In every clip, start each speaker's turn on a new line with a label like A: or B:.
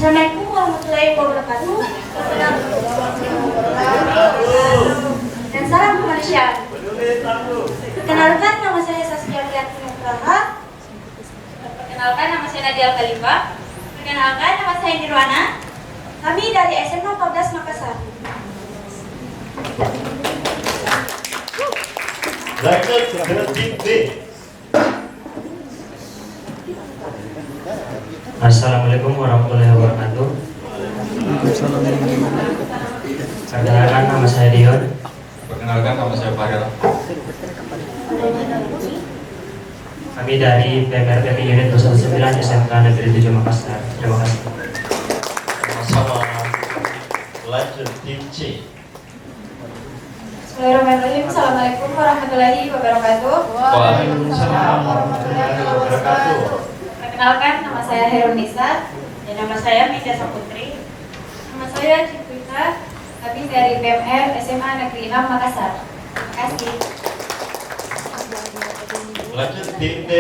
A: Assalamualaikum warahmatullahi wabarakatuh. Dan salam kemanusiaan. Perkenalkan, nama saya Saskia Priyanti Nugraha. Perkenalkan, nama saya Nadia Al-Khalifah. Perkenalkan, nama saya Nirwana. Kami dari SMA 14 Makassar.
B: Lanjut ke tim B.
C: Assalamualaikum warahmatullahi wabarakatuh. Perkenalkan, nama saya Dion.
D: Perkenalkan, nama saya Farel.
C: Kami dari PMRPP Unit 219 SMK Negeri 7 Makassar. Terima kasih.
B: Sama-sama. Lanjut tim C.
A: Bismillahirrahmanirrahim. Assalamualaikum warahmatullahi wabarakatuh.
B: Waalaikumsalam warahmatullahi wabarakatuh.
A: Perkenalkan, nama saya Herunisa dan nama saya Minda Saputri. Nama saya Cipuita. Kami dari PMR SMA Negeri 6 Makassar. Terima kasih.
B: Lanjut tim D.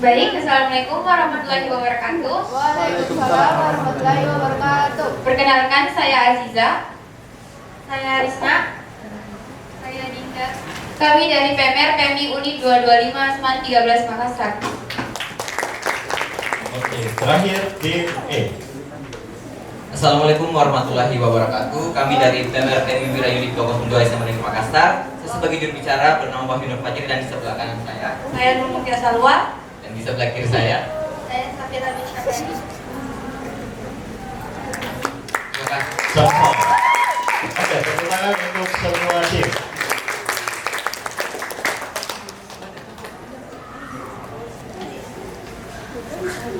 A: Baik, Assalamualaikum warahmatullahi wabarakatuh.
E: Waalaikumsalam warahmatullahi wabarakatuh.
A: Perkenalkan, saya Aziza. Saya Rizna. Saya Dinda. Kami dari PMR PMI Unit 225 Seman 13 Makassar.
B: Oke, terakhir tim E.
D: Assalamualaikum warahmatullahi wabarakatuh. Kami dari PMR PMI Wira Unit 202 SMA Negeri Makassar. Saya sebagai juru bicara bernama Wahyu Nur Fajri dan di sebelah kanan saya
A: Saya Nur Mutia Salwa.
D: dan di sebelah kiri saya.
A: Saya Safira bin Syafani.
D: Terima kasih.
B: Sama-sama. Oke, tepuk tangan untuk semua tim.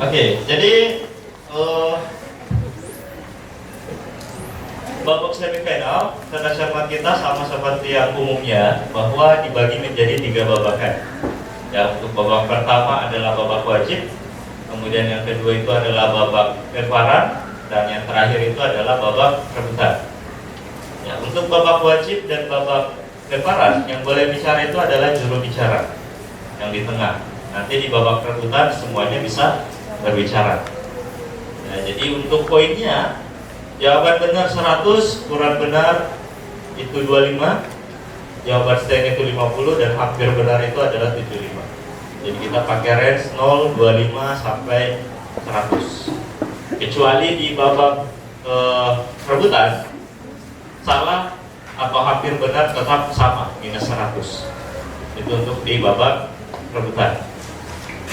B: Oke, jadi babak semifinal tata cara kita sama seperti yang umumnya bahwa dibagi menjadi 3 babakan. Ya, untuk babak pertama adalah babak wajib, kemudian yang kedua itu adalah babak lemparan, dan yang terakhir itu adalah babak rebutan. Ya, untuk babak wajib dan babak lemparan yang boleh bicara itu adalah juru bicara yang di tengah. Nanti di babak rebutan semuanya bisa berbicara. Ya, jadi untuk poinnya, jawaban benar 100, kurang benar itu 25, jawaban setengah itu 50, dan hampir benar itu adalah 75. Jadi kita pakai range 0, 25 sampai 100. Kecuali di babak rebutan, salah atau hampir benar tetap sama, minus 100. Itu untuk di babak rebutan.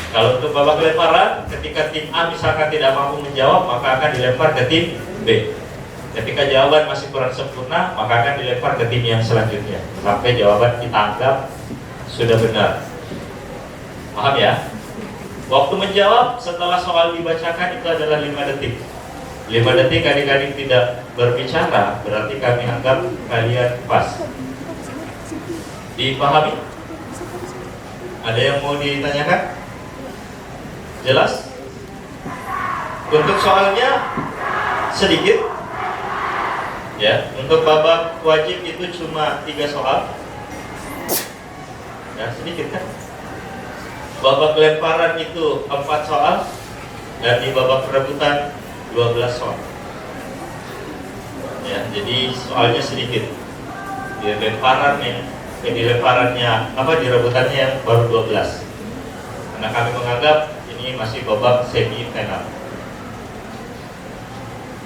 B: Kalau untuk babak lemparan, ketika tim A misalkan tidak mampu menjawab, maka akan dilempar ke tim B. Ketika jawaban masih kurang sempurna, maka akan dilempar ke tim yang selanjutnya sampai jawaban kita anggap sudah benar. Paham ya? Waktu menjawab setelah soal dibacakan itu adalah 5 detik. 5 detik adik-adik tidak berbicara, berarti kami anggap kalian pas. Dipahami? Ada yang mau ditanyakan? Jelas? Untuk soalnya sedikit. Ya, untuk babak wajib itu cuma 3 soal. Ya, sedikit kan? Babak lemparan itu 4 soal, dan di babak perebutan 12 soal. Ya, jadi soalnya sedikit. Di lemparannya, di rebutannya yang baru 12. Karena kami menganggap ini masih babak semifinal.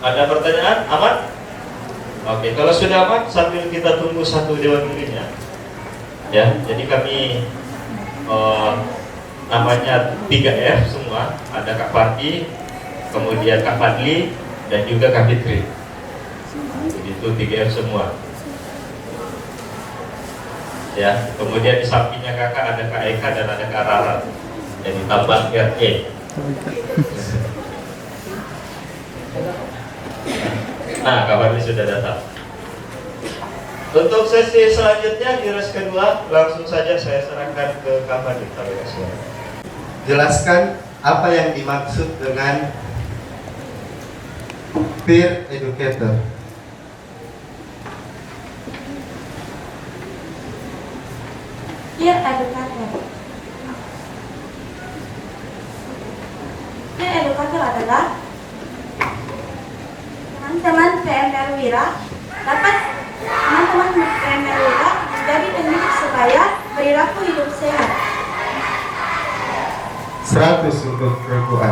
B: Ada pertanyaan? Aman? Oke, kalau sudah aman, sambil kita tunggu satu dewan jurinya. Ya, jadi kami namanya 3F semua. Ada Kak Farti, kemudian Kak Fadli, dan juga Kak Fitri. Jadi itu 3F semua. Ya, kemudian di sampingnya kakak ada Kak Eka dan ada Kak Rara. Dan ditambah RE. Nah, Kak Fadli sudah datang. Untuk sesi selanjutnya di race kedua, langsung saja saya serahkan ke Kak Fadli.
F: Jelaskan apa yang dimaksud dengan peer educator.
A: Peer educator. Peer educator adalah perwira dapat teman-teman perwira menjadi pendidik supaya perilaku hidup sehat.
F: 100 untuk regu A.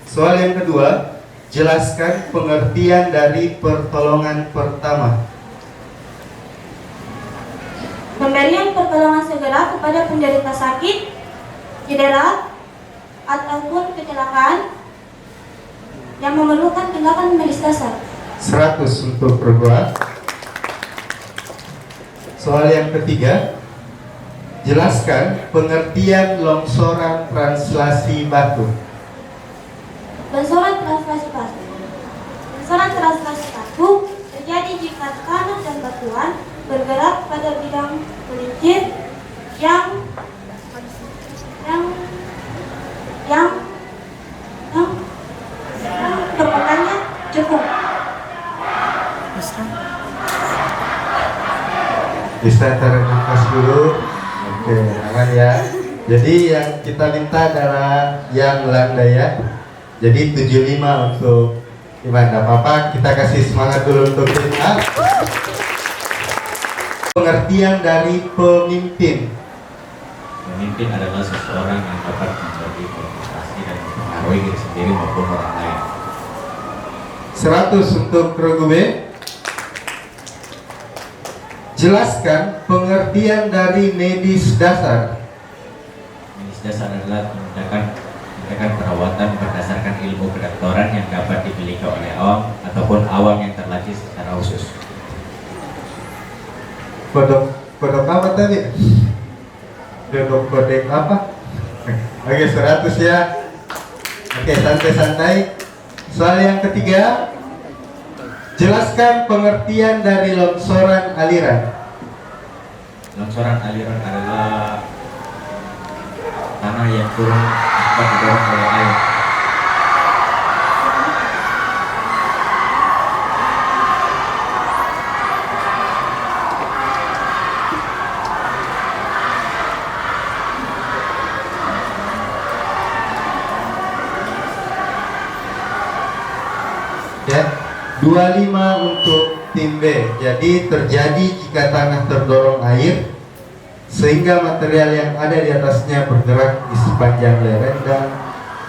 F: Soal yang kedua, jelaskan pengertian dari pertolongan pertama.
A: Pemberian pertolongan segera kepada penderita sakit, cedera, ataupun kecelakaan yang memerlukan tindakan medis dasar.
F: 100 untuk regu A. Soal yang ketiga, jelaskan pengertian longsoran translasi batu.
A: Longsoran translasi batu. Longsoran translasi batu terjadi jika tanah dan batuan bergerak pada bidang pelicin yang kekuatannya cukup.
F: Bisa tarik nafas dulu. Oke, aman ya. Jadi yang kita minta adalah yang landai ya. Jadi 75 untuk Iman. Gak apa-apa, kita kasih semangat dulu untuk tim A. Pengertian dari pemimpin.
G: Pemimpin adalah seseorang yang dapat memberi motivasi dan mempengaruhi diri sendiri maupun orang lain.
F: 100 untuk regu B. Jelaskan pengertian dari medis dasar.
G: Medis dasar adalah tindakan perawatan berdasarkan ilmu kedokteran yang dapat dimiliki oleh awam ataupun awam yang terlatih secara khusus.
F: Kodok apa tadi? Kodek apa? Oke, 100 ya. Oke, santai-santai. Soal yang ketiga, jelaskan pengertian dari longsoran aliran.
G: Longsoran aliran adalah tanah yang turun akibat didorong oleh air.
F: Ya, 25 untuk tim B. Jadi terjadi jika tanah terdorong air sehingga material yang ada di atasnya bergerak di sepanjang lereng dan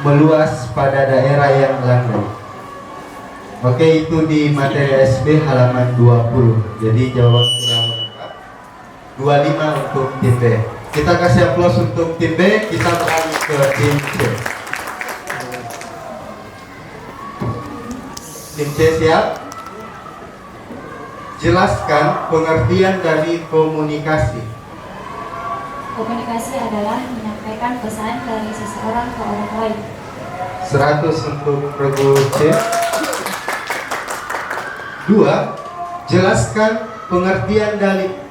F: meluas pada daerah yang landai. Oke, itu di materi SB halaman 20. Jadi jawaban kurang lengkap. 25 untuk tim B. Kita kasih aplaus untuk tim B. Kita beralih ke tim C. Tim C siap? Jelaskan pengertian dari komunikasi.
A: Komunikasi adalah menyampaikan pesan dari seseorang ke orang lain.
F: 100 untuk regu C. 2. Jelaskan pengertian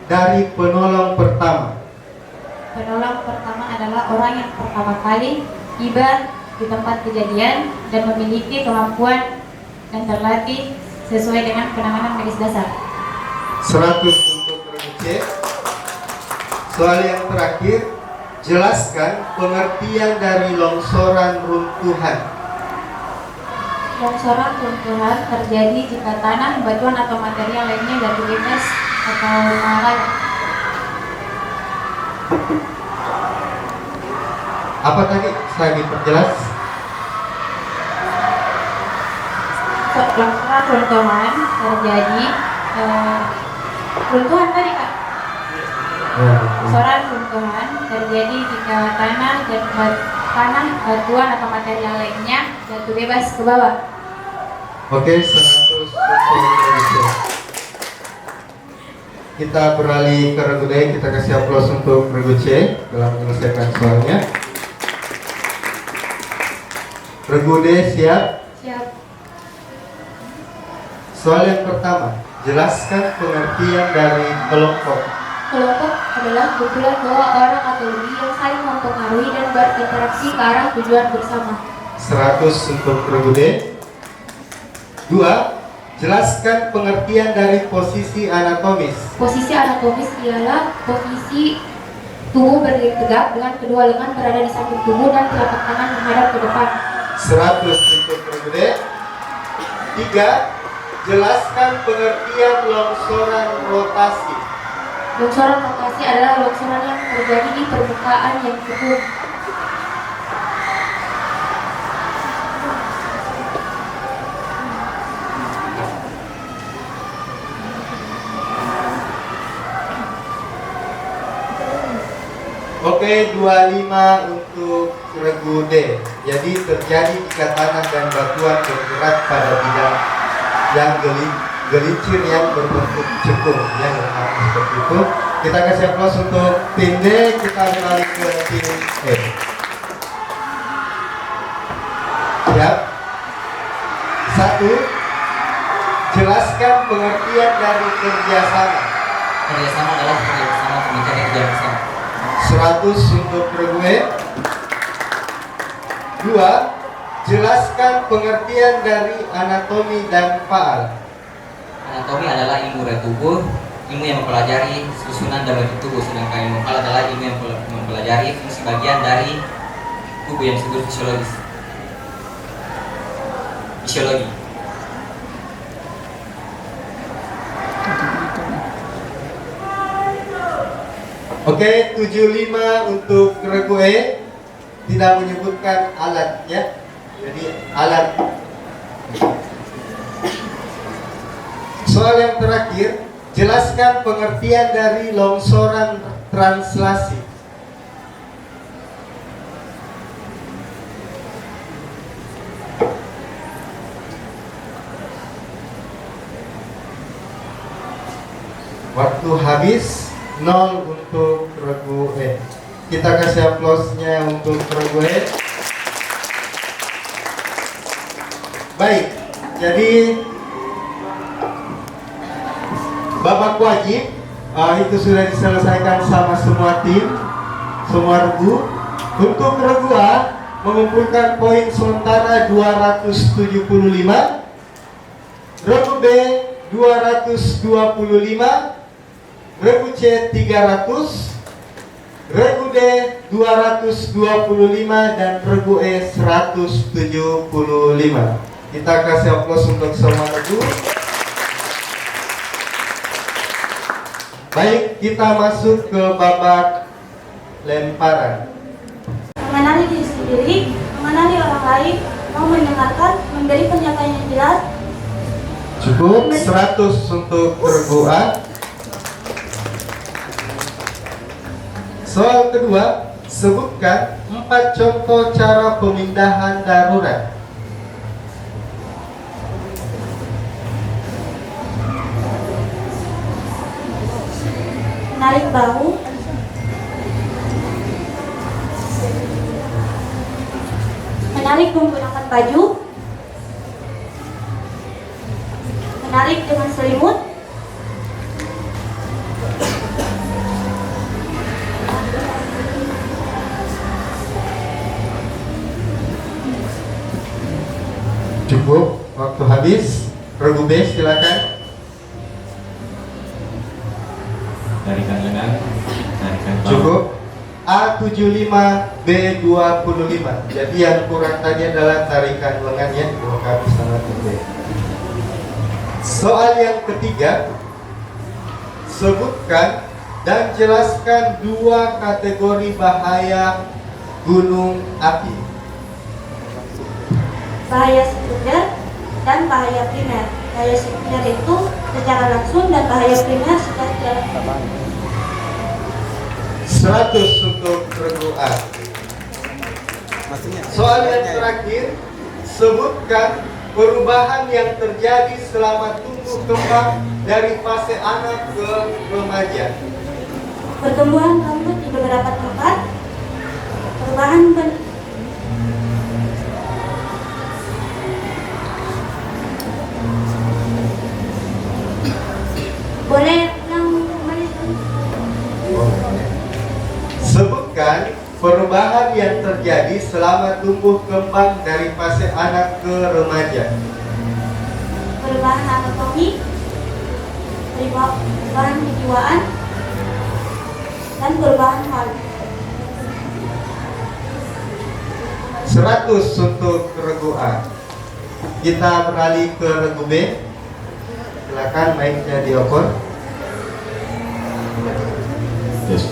F: dari penolong pertama.
A: Penolong pertama adalah orang yang pertama kali tiba di tempat kejadian dan memiliki kemampuan dan terlatih sesuai dengan penanganan medis dasar.
F: 100 untuk regu C. Soal yang terakhir, jelaskan pengertian dari longsoran runtuhan.
A: Longsoran runtuhan terjadi jika tanah, batuan atau material lainnya jatuh bebas atau mengalir.
F: Apa tadi? Saya diperjelas.
A: Longsoran runtuhan terjadi runtuhan tadi Kak. Longsoran runtuhan terjadi jika tanah, batuan atau material lainnya jatuh bebas ke bawah.
F: Oke, 100 untuk regu C. Kita beralih ke regu D. Kita kasih aplaus untuk regu C dalam menyelesaikan soalnya. Regu D siap?
A: Siap.
F: Soal yang pertama, jelaskan pengertian dari kelompok.
A: Kelompok adalah kumpulan dua orang atau lebih yang saling mempengaruhi dan berinteraksi ke arah tujuan bersama.
F: 100 untuk regu D. 2. Jelaskan pengertian dari posisi anatomis.
A: Posisi anatomis ialah posisi tubuh berdiri tegak dengan kedua lengan berada di samping tubuh dan telapak tangan menghadap ke depan.
F: 100 untuk regu D. 3. Jelaskan pengertian longsoran rotasi.
A: Longsoran rotasi adalah longsoran yang terjadi di permukaan yang teguh.
F: Oke, 25 untuk regu D. Jadi terjadi jika tanah dan batuan bergerak pada bidang yang gelincir yang berbentuk cekung, yang seperti itu. Kita kasih aplaus untuk tim D. Kita beralih ke tim E. Siap? 1. Jelaskan pengertian dari kerjasama.
D: Kerjasama adalah kerjasama mencari tujuan bersama.
F: 100 untuk regu E. 2. Jelaskan pengertian dari anatomi dan faal.
D: Anatomi adalah ilmu dari tubuh, ilmu yang mempelajari susunan dan bentuk tubuh, sedangkan ilmu faal adalah ilmu yang mempelajari fungsi bagian dari tubuh yang disebut fisiologi.
F: Oke, 75 untuk regu E. Tidak menyebutkan alatnya. Jadi alat. Soal yang terakhir, jelaskan pengertian dari longsoran translasi. Waktu habis. 0 untuk regu E. Kita kasih aplausnya untuk regu E. Baik, jadi babak wajib itu sudah diselesaikan sama semua tim, semua regu. Untuk regu A mengumpulkan poin sementara 275, regu B 225, regu C 300, regu D 225 dan regu E 175. Kita kasih aplaus untuk semua regu. Baik, kita masuk ke babak lemparan.
A: Mengenali diri sendiri, mengenali orang lain, mau mendengarkan, memberi pernyataan yang jelas.
F: Cukup 100 untuk regu A. Soal kedua, sebutkan 4 contoh cara pemindahan darurat.
A: Menarik bahu, menarik menggunakan baju, menarik dengan selimut,
F: Cukup, waktu habis. Regu B silakan.
G: Tarikan lengan, tarikan bawah.
F: Cukup. A75, B25. Jadi yang kurang tadi adalah tarikan lengannya. Dilengkapi sama tim B. Soal yang ketiga, sebutkan dan jelaskan 2 kategori bahaya gunung api.
A: bahaya sekunder dan bahaya primer. Bahaya sekunder itu secara langsung dan bahaya primer secara tidak langsung.
F: 100 untuk regu A. Soal yang terakhir, sebutkan perubahan yang terjadi selama tumbuh kembang dari fase anak ke remaja.
A: Pertumbuhan rambut di beberapa tempat, perubahan boleh yang kembali.
F: Sebutkan perubahan yang terjadi selama tumbuh kembang dari fase anak ke remaja.
A: Perubahan anatomi, perubahan kejiwaan, dan perubahan hal.
F: 100 untuk regu A. Kita beralih ke regu B. Silakan mic-nya dioper.
G: Yes.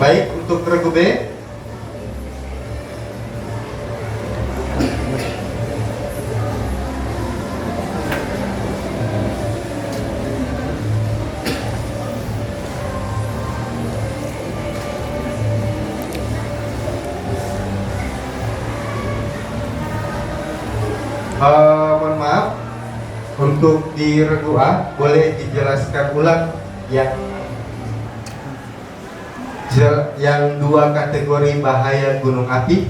F: Baik, untuk regu B. Mohon maaf, untuk di regu A boleh dijelaskan ulang yang dua kategori bahaya gunung api.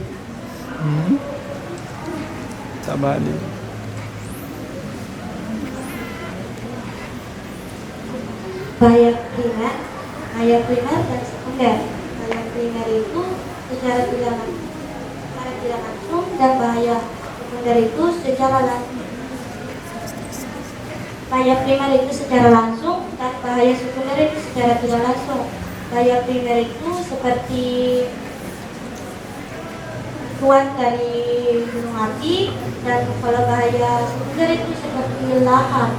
A: Bahaya primer dan sekunder. Bahaya primer itu secara tidak langsung dan bahaya sekunder itu secara langsung. Bahaya primer itu secara langsung dan bahaya sekunder itu secara tidak langsung. Bahaya primer itu seperti tuan dari gunung api, dan kalau bahaya sekunder itu seperti lahar.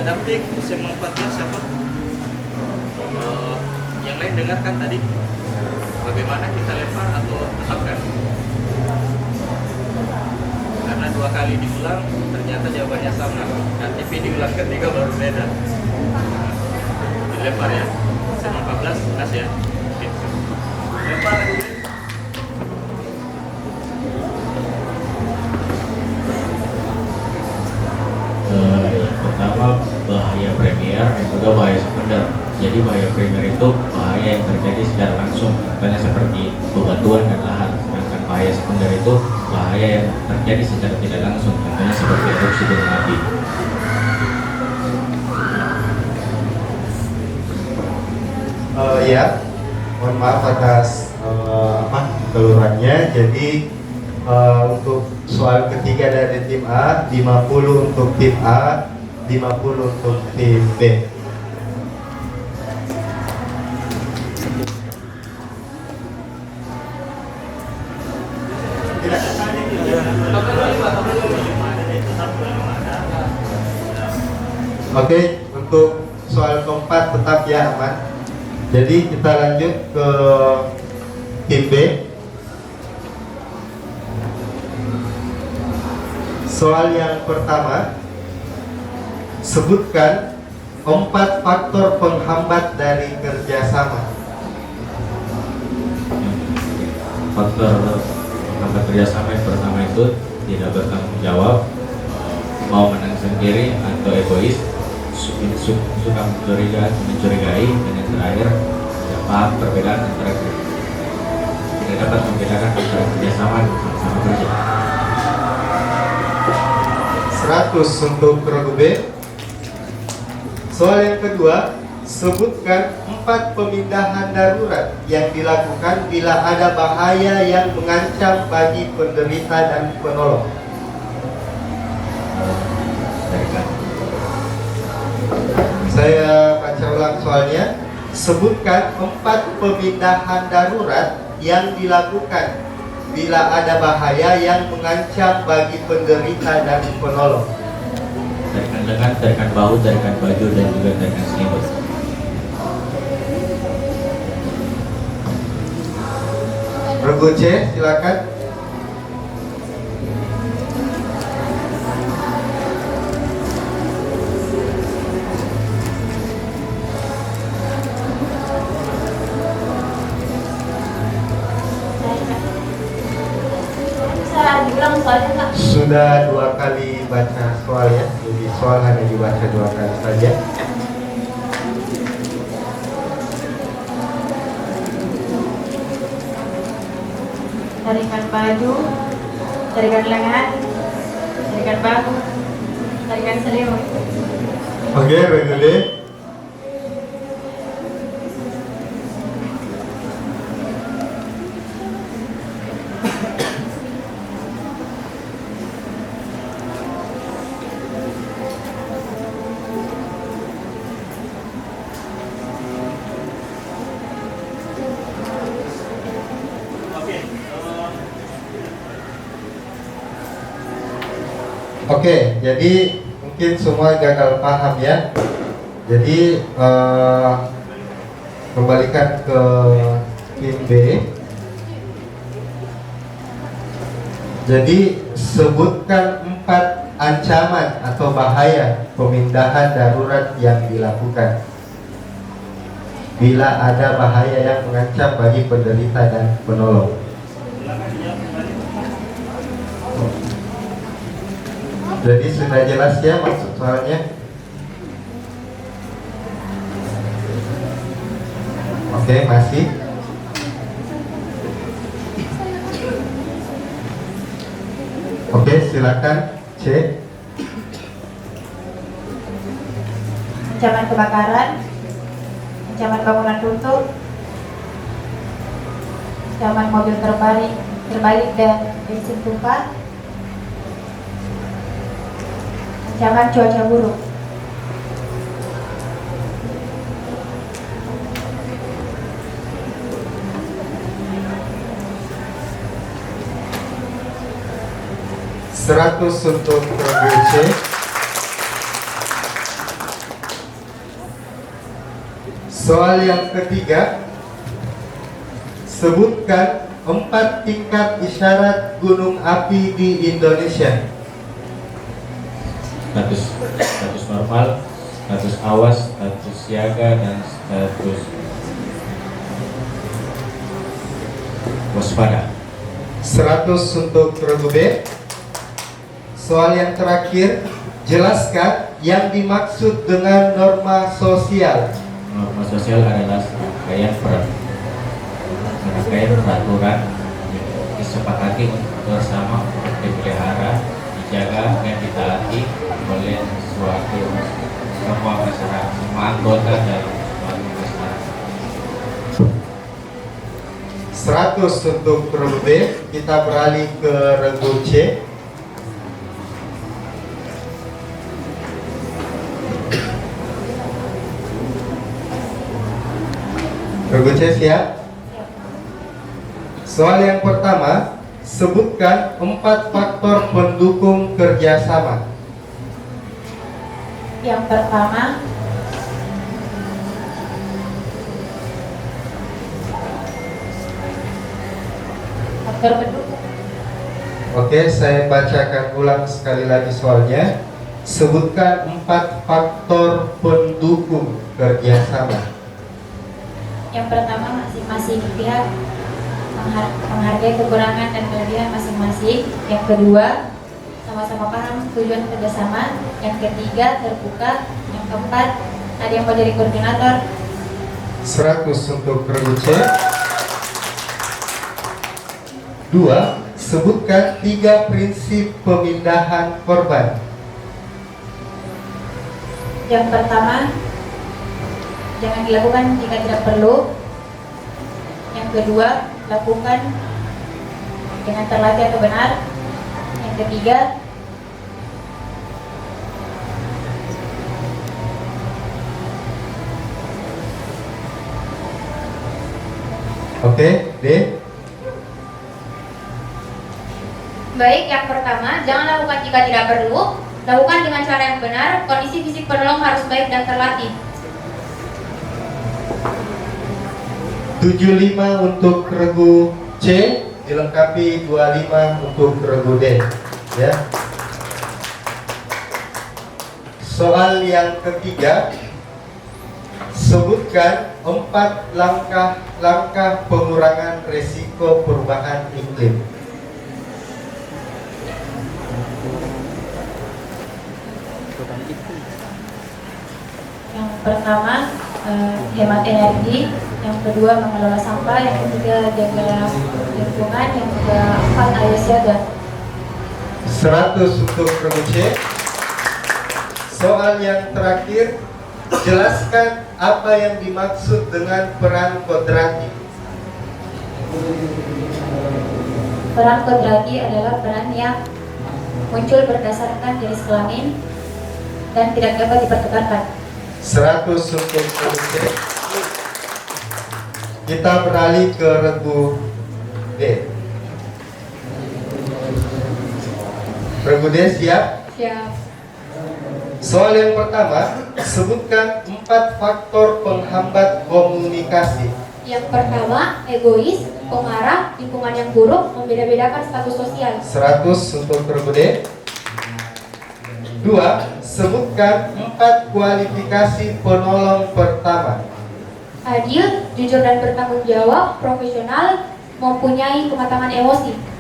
B: Didaptik SMA 14 siapa? Yang lain dengarkan tadi bagaimana kita lempar atau tetapkan? Karena 2 kali diulang ternyata jawabannya sama. KTP diulang ketiga baru beda. Dilempar ya. SMA 14 kas ya. Oke. Lempar lagi.
G: Yang pertama bahaya premier dan juga bahaya sekunder. Jadi bahaya premier itu bahaya yang terjadi secara langsung, contohnya seperti bebatuan dan lahar. Sedangkan bahaya sekunder itu bahaya yang terjadi secara tidak langsung, contohnya seperti erupsi gunung api.
F: Ya, mohon maaf atas kelurannya. Jadi untuk soal ketiga dari tim A, 50 untuk tim A, 50 untuk tim B. Oke, untuk soal keempat tetap ya aman. Jadi kita lanjut ke tim B. Soal yang pertama, sebutkan 4 faktor penghambat dari kerjasama.
G: Faktor penghambat kerjasama yang pertama itu tidak bertanggung jawab, mau menang sendiri atau egois, suka mencurigai, dan yang terakhir tidak paham perbedaan antara tidak dapat membedakan antara kerjasama dan sama-sama kerja.
F: 100 untuk regu B. Soal yang kedua, sebutkan 4 pemindahan darurat yang dilakukan bila ada bahaya yang mengancam bagi penderita dan penolong. Saya baca ulang soalnya. Sebutkan 4 pemindahan darurat yang dilakukan bila ada bahaya yang mengancam bagi penderita dan penolong.
G: Tarikan lengan, tarikan bahu, tarikan baju, dan juga tarikan selimut.
F: Regu C, silakan.
A: Bisa diulang soalnya Kak.
F: sudah 2 kali baca soal ya, jadi soal hanya dibaca 2 kali saja.
A: Tarikan baju, tarikan lengan, tarikan bahu, tarikan selimut.
F: Oke, regulé. Oke, jadi mungkin semua gagal paham ya. Jadi kembalikan ke tim B. Jadi sebutkan 4 ancaman atau bahaya pemindahan darurat yang dilakukan bila ada bahaya yang mengancam bagi penderita dan penolong. Jadi sudah jelas ya maksud soalnya. Oke, masih. Oke, silakan C.
A: Ancaman kebakaran, ancaman bangunan runtuh, ancaman mobil terbalik dan bensin tumpah, ancaman cuaca buruk.
F: Seratus untuk regu C. Soal yang ketiga, sebutkan 4 tingkat isyarat gunung api di Indonesia.
G: Status normal, status awas, status siaga, dan status waspada.
F: 100 untuk regu B. Soal yang terakhir, jelaskan yang dimaksud dengan norma sosial.
G: Norma sosial adalah rangkaian peraturan yang disepakati untuk bersama untuk dipelihara, dijaga, dan ditaati oleh semua masyarakat, semua anggota dalam suatu masyarakat.
F: 100 untuk regu B. Kita beralih ke regu C. Regu C siap? Soal yang pertama, sebutkan 4 faktor pendukung kerjasama.
A: Yang pertama, faktor pendukung.
F: Oke, saya bacakan ulang sekali lagi soalnya. Sebutkan 4 faktor pendukung kerjasama.
A: Yang pertama, masing-masing pihak menghargai kekurangan dan kelebihan masing-masing. Yang kedua, sama-sama paham tujuan kerjasama. Yang ketiga, terbuka. Yang keempat, ada yang mau jadi koordinator.
F: 100 untuk regu C. 2. Sebutkan 3 prinsip pemindahan korban.
A: Yang pertama, jangan dilakukan jika tidak perlu. Yang kedua, lakukan dengan terlatih atau benar. Yang ketiga,
F: Oke, D.
A: baik, yang pertama, jangan lakukan jika tidak perlu. Lakukan dengan cara yang benar. Kondisi fisik penolong harus baik dan terlatih.
F: 75 untuk regu C, dilengkapi 25 untuk regu D. Ya. Soal yang ketiga, sebutkan 4 langkah pengurangan risiko perubahan iklim.
H: Yang pertama, hemat energi. Yang kedua, mengelola sampah. Yang ketiga, jaga lingkungan. Yang keempat, ayo siaga.
F: 100 untuk regu C. Soal yang terakhir, jelaskan apa yang dimaksud dengan peran kodrati.
H: Peran kodrati adalah peran yang muncul berdasarkan jenis kelamin dan tidak dapat dipertukarkan.
F: 100 untuk regu C. Kita beralih ke regu D. Regu D siap?
H: Siap.
F: Soal yang pertama, sebutkan 4 faktor penghambat komunikasi.
H: Yang pertama, egois, pengarah, lingkungan yang buruk, membeda-bedakan status sosial.
F: 100 untuk regu D. 2. Sebutkan 4 kualifikasi penolong pertama.
H: Adil, jujur dan bertanggung jawab, profesional, mempunyai kematangan emosi.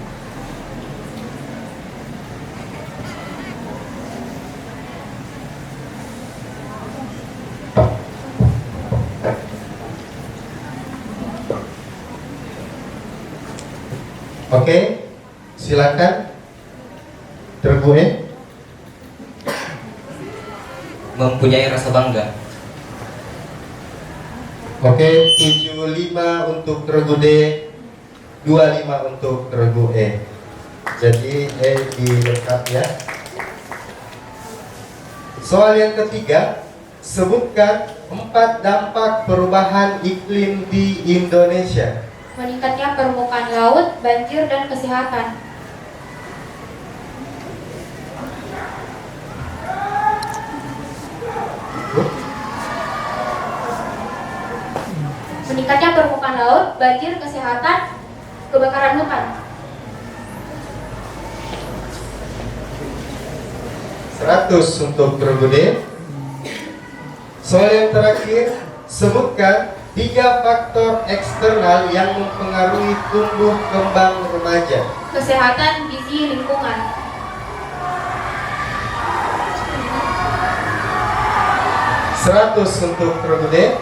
F: Oke, silakan. Regu E.
D: Mempunyai rasa bangga.
F: Oke, 75 untuk regu D, 25 untuk regu E. Jadi E dilengkap ya. Soal yang ketiga, sebutkan 4 dampak perubahan iklim di Indonesia.
H: Meningkatnya permukaan laut, banjir, dan kesehatan. Meningkatnya permukaan laut, banjir, kesehatan, kebakaran hutan.
F: 100 untuk regu D. Soal yang terakhir, sebutkan 3 faktor eksternal yang mempengaruhi tumbuh kembang remaja.
H: Kesehatan, gizi, lingkungan.
F: 100 untuk regu D.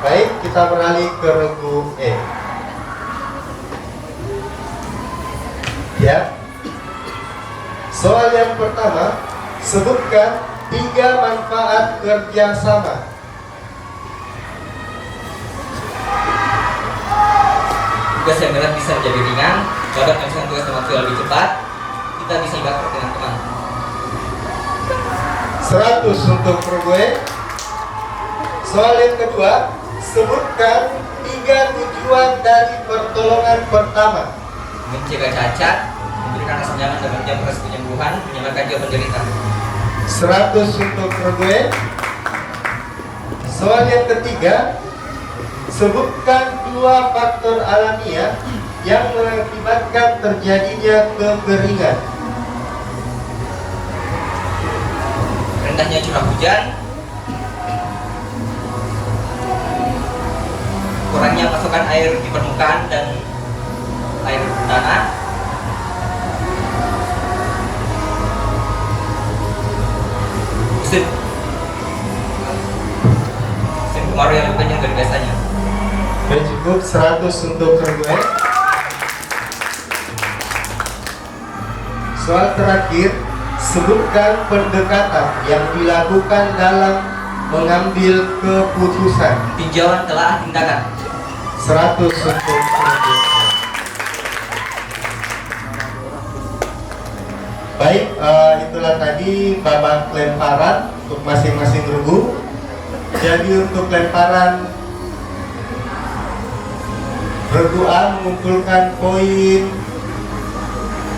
F: Baik, kita beralih ke regu E. Ya. Soal yang pertama, sebutkan 3 manfaat kerjasama.
D: Tugas yang berat bisa menjadi ringan, dapat menyelesaikan tugas dengan waktu yang lebih cepat. Kita bisa ibarat dengan teman.
F: 100 untuk regu E. Soal yang kedua, sebutkan 3 tujuan dari pertolongan pertama.
D: Mencegah cacat, memberikan rasa nyaman dan menjaga proses penyembuhan, menyelamatkan jiwa penderita.
F: 100 untuk regu E. Soal yang ketiga, sebutkan 2 faktor alamiah yang mengakibatkan terjadinya kekeringan.
D: Rendahnya curah hujan, kurangnya pasokan air di permukaan dan air tanah, musim kemarau yang lebih panjang dari biasanya.
F: Oke, cukup 100 untuk regu E. Soal terakhir, sebutkan pendekatan yang dilakukan dalam mengambil keputusan.
D: Tinjauan telaah tindakan.
F: 100 untuk regu E. Baik, itulah tadi babak lemparan untuk masing-masing regu. Jadi untuk lemparan, regu A mengumpulkan poin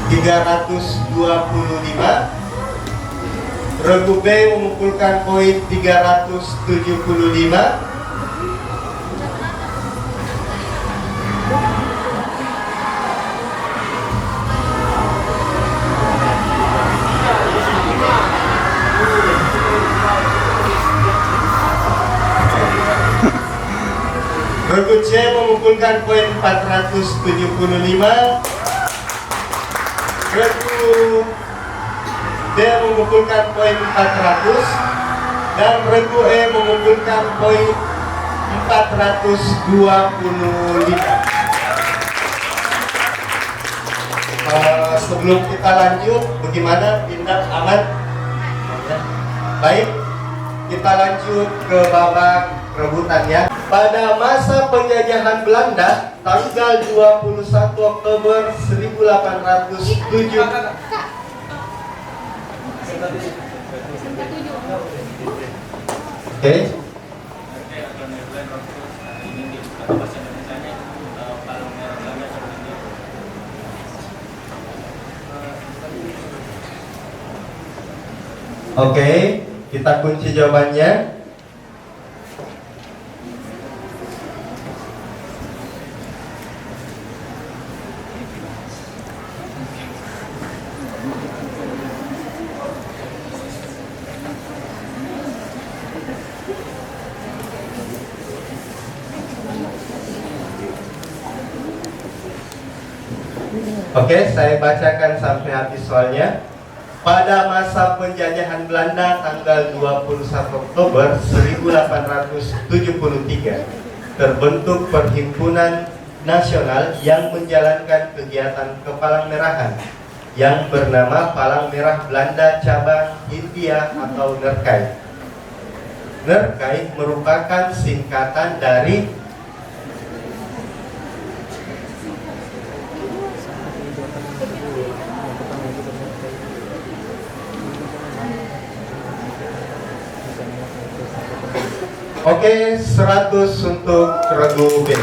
F: 325, regu B mengumpulkan poin 375, regu C mengumpulkan poin 475, regu D mengumpulkan poin 400 dan regu E mengumpulkan poin 425. Sebelum kita lanjut, bagaimana Bintang aman? Baik, kita lanjut ke babak rebutannya. Pada masa penjajahan Belanda, tanggal 21 Oktober 1807. Oke. Oke, kita kunci jawabannya. Oke, saya bacakan sampai habis soalnya. Pada masa penjajahan Belanda tanggal 21 Oktober 1873 terbentuk Perhimpunan Nasional yang menjalankan kegiatan kepalang merahan yang bernama Palang Merah Belanda Cabang Hindia atau NERKAI. NERKAI merupakan singkatan dari Oke, 100 untuk regu B.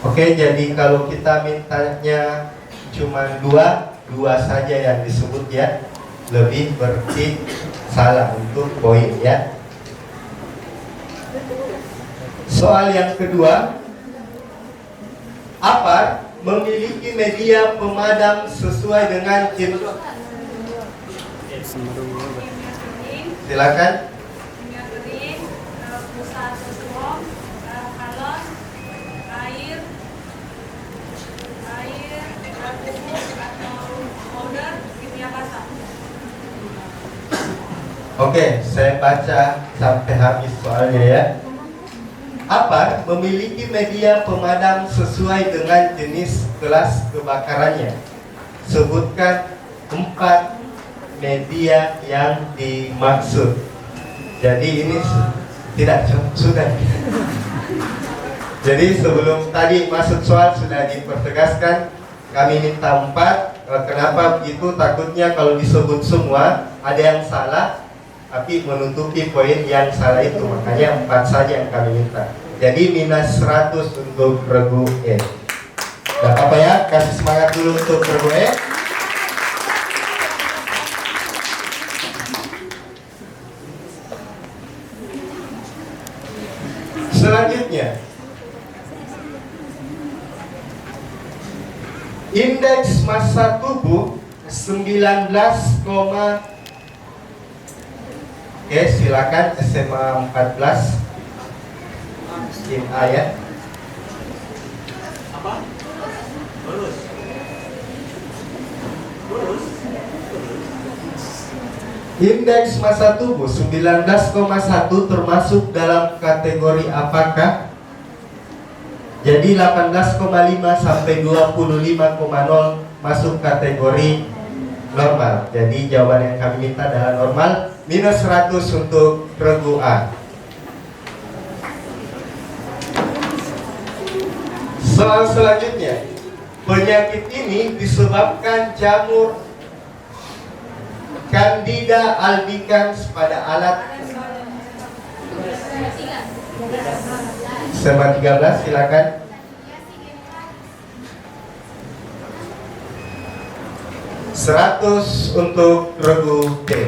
F: Oke, jadi kalau kita mintanya cuma dua saja yang disebut ya, lebih berarti salah untuk poin ya. Soal yang kedua, APAR memiliki media pemadam sesuai dengan jenis. Silakan. Oke, saya baca sampai habis soalnya ya. APAR memiliki media pemadam sesuai dengan jenis kelas kebakarannya. Sebutkan 4 media yang dimaksud. Jadi ini tidak sudah. Jadi sebelum tadi masuk soal sudah dipertegaskan, kami minta 4. Kenapa begitu? Takutnya kalau disebut semua ada yang salah, tapi menutupi poin yang salah itu, makanya 4 saja yang kami minta. Jadi minus 100 untuk regu E. Gak apa-apa ya, kasih semangat dulu untuk regu E. Selanjutnya, indeks massa tubuh 19, Oke, silakan SMA 14 tim A ya.
B: Apa? Lulus. Lulus.
F: Indeks massa tubuh 19,1 termasuk dalam kategori apakah? Jadi 18,5 sampai 25,0 masuk kategori normal. Jadi jawaban yang kami minta adalah normal. Minus 100 untuk regu A. Soal selanjutnya, penyakit ini disebabkan jamur Candida albicans pada alat. SMA 13, silakan. Seratus untuk regu D.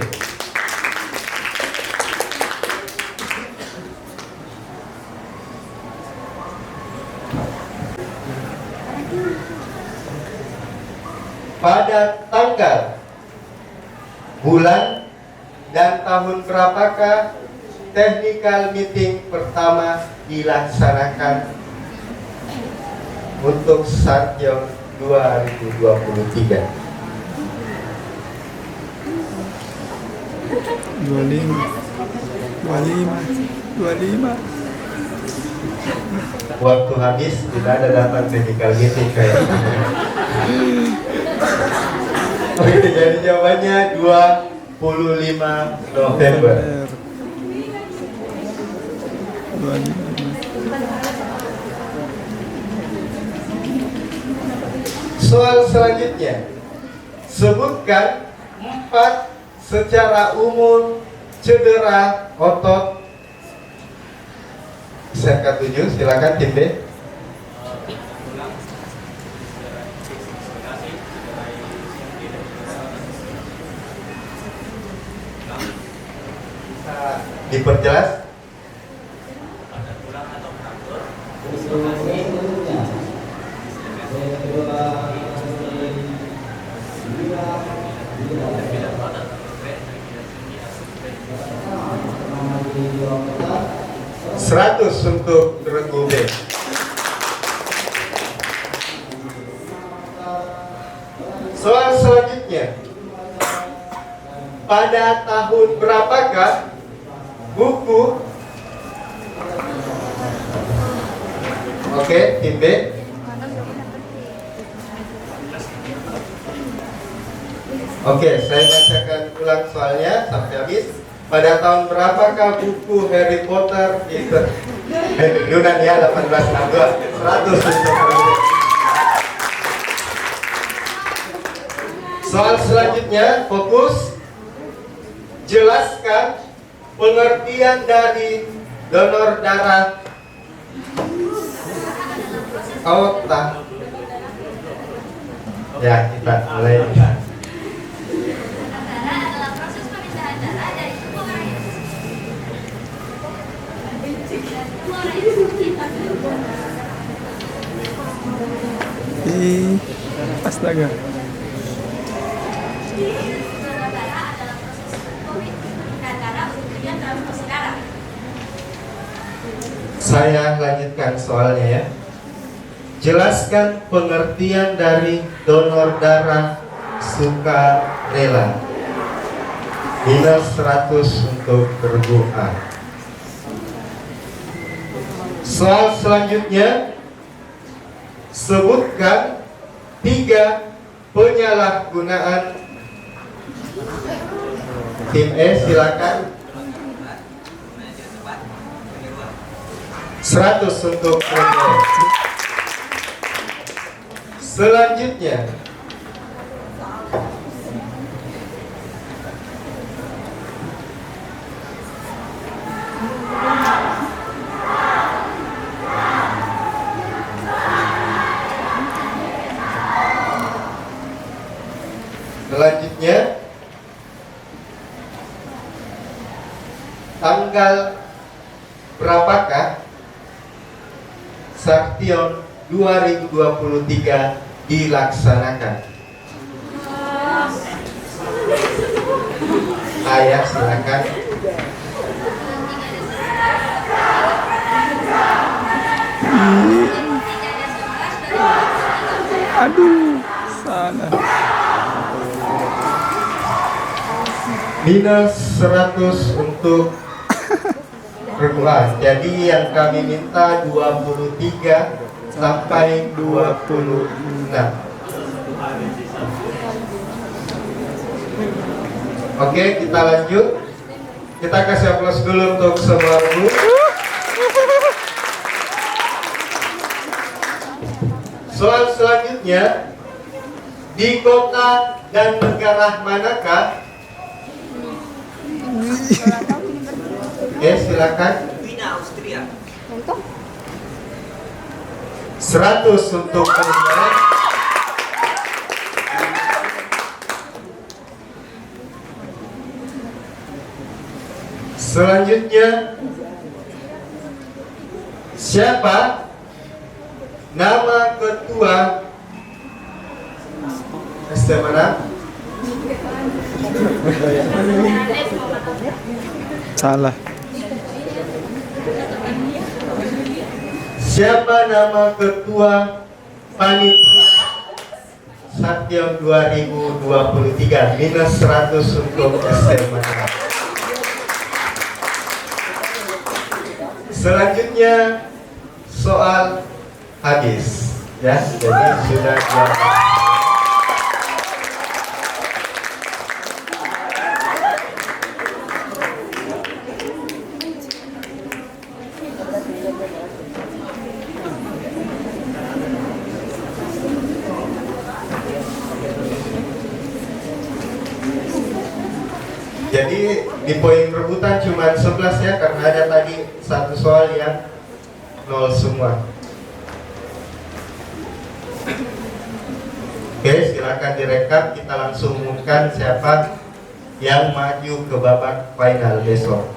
F: Pada tanggal bulan, dan tahun berapakah technical meeting pertama dilaksanakan untuk Sarjong 2023?
I: 25.
F: Waktu habis, tidak ada datang technical meeting kayaknya. Oke, jadi jawabannya 25 November. Soal selanjutnya, sebutkan 4 secara umum cedera otot. Saya 7, silakan tim B. Diperjelas. Seratus untuk regu B. Soal selanjutnya, pada tahun berapakah buku? Oke, tim B. Oke, saya bacakan ulang soalnya sampai habis. Pada tahun berapakah buku Harry Potter itu? Yunania 1862. 100 untuk regu. Soal selanjutnya, fokus. Jelaskan pengertian dari donor darah aorta. Ya, kita mulai.
I: Astaga.
F: Saya lanjutkan soalnya ya. Jelaskan pengertian dari donor darah sukarela. Minus 100 untuk regu A. Soal selanjutnya, sebutkan 3 penyalahgunaan. Tim E silakan. 100 untuk regu. Selanjutnya, tanggal berapakah Sartion 2023 dilaksanakan? Ayah silakan.
I: Aduh, salah.
F: Minus 100 untuk perguruan. Jadi yang kami minta 23 sampai 26. Oke, kita lanjut. Kita kasih aplaus dulu untuk semua guru. Soal selanjutnya, di kota dan negara manakah? Oke, silakan.
D: Wina, Austria.
F: 100 untuk Wina. Selanjutnya, siapa nama ketua SMA?
I: Salah.
F: Siapa nama ketua panitia Satyam 2023? Minus 100 untuk SMA. Selanjutnya soal habis, ya. Jadi sudah jawab. Jadi di poin rebutan cuma 11 ya, karena ada tadi satu soal yang 0 semua. Oke, silakan direkap, kita langsung umumkan siapa yang maju ke babak final besok.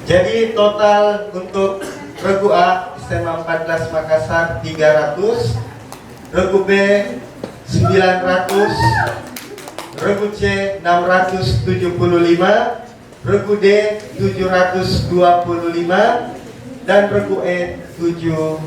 F: Jadi total untuk regu A SMA 14 Makassar 300, regu B 900, regu C 675, regu D 725, dan regu E 700.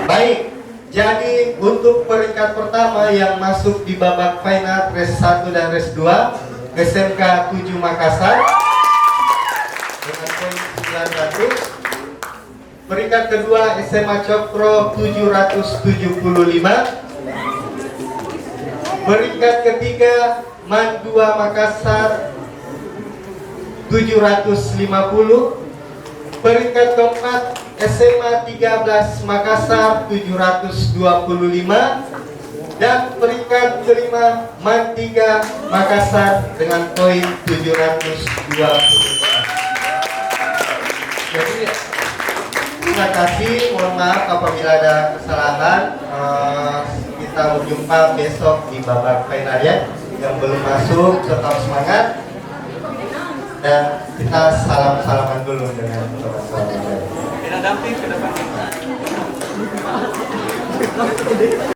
F: Baik, jadi untuk peringkat pertama yang masuk di babak final Res 1 dan Res 2 SMK 7 Makassar dengan poin 900. Peringkat kedua SMA Cokro 775. Peringkat ketiga MAN 2 Makassar 750. Peringkat keempat SMA 13 Makassar 725, dan peringkat kelima MAN 3 Makassar dengan poin 720. Jadi terima kasih, mohon maaf apabila ada kesalahan. Kita berjumpa besok di babak final ya. Yang belum masuk tetap semangat, dan kita salam-salaman dulu dengan teman-teman.
J: Damping ke depan.